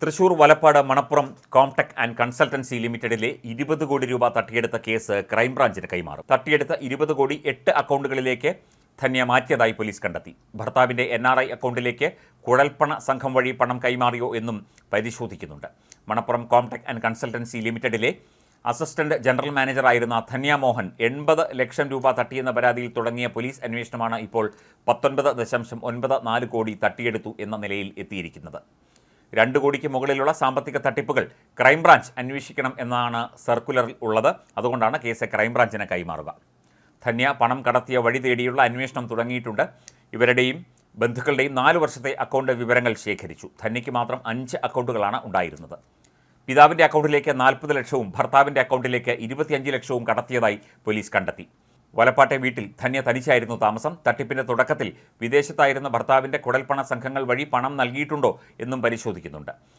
Thrissur Valappad Manappuram Comtech and consultancy ലിമിറ്റഡിലെ 20 കോടി രൂപ തട്ടിയെടുത്ത കേസ് ക്രൈംബ്രാഞ്ചിന് കൈമാറും. തട്ടിയെടുത്ത 20 കോടി 8 അക്കൗണ്ടുകളിലേക്ക് ധന്യ മാറ്റിയതായി പോലീസ് കണ്ടെത്തി. ഭർത്താവിന്റെ NRI അക്കൗണ്ടിലേക്ക് കുഴൽപ്പണ സംഘം വഴി പണം കൈമാറിയോ എന്നും പരിശോധിക്കുന്നുണ്ട്. മണപ്പുറം കോംടെക് ആൻഡ് കൺസൾട്ടൻസി ലിമിറ്റഡിലെ അസിസ്റ്റന്റ് ജനറൽ മാനേജറായിരുന്ന ധന്യ മോഹൻ 80 ലക്ഷം രൂപ തട്ടിയെന്ന പരാതിയിൽ തുടങ്ങിയ പോലീസ് അന്വേഷണമാണ് ഇപ്പോൾ 19.94 കോടി തട്ടിയെടുത്തു എന്ന നിലയിൽ എത്തിയിരിക്കുന്നത്. 2 കോടിക്ക് മുകളിലുള്ള സാമ്പത്തിക തട്ടിപ്പുകൾ ക്രൈംബ്രാഞ്ച് അന്വേഷിക്കണം എന്നാണ് സർക്കുലറിൽ ഉള്ളത്. അതുകൊണ്ടാണ് കേസ് ക്രൈംബ്രാഞ്ചിന് കൈമാറുക. ധന്യ പണം കടത്തിയ വഴി തേടിയുള്ള അന്വേഷണം തുടങ്ങിയിട്ടുണ്ട്. ഇവരുടെയും ബന്ധുക്കളുടെയും 4 വർഷത്തെ അക്കൗണ്ട് വിവരങ്ങൾ ശേഖരിച്ചു. ധന്യയ്ക്ക് മാത്രം 5 അക്കൗണ്ടുകളാണ് ഉണ്ടായിരുന്നത്. പിതാവിൻ്റെ അക്കൗണ്ടിലേക്ക് 40 ലക്ഷവും ഭർത്താവിൻ്റെ അക്കൗണ്ടിലേക്ക് 25 ലക്ഷവും കടത്തിയതായി പോലീസ് കണ്ടെത്തി. വലപ്പാട്ടെ വീട്ടിൽ ധന്യ തനിച്ചായിരുന്നു താമസം. തട്ടിപ്പിന്റെ തുടക്കത്തിൽ വിദേശത്തായിരുന്ന ഭർത്താവിന്റെ കുഴൽപ്പണ സംഘങ്ങൾ വഴി പണം നൽകിയിട്ടുണ്ടോ എന്നും പരിശോധിക്കുന്നുണ്ട്.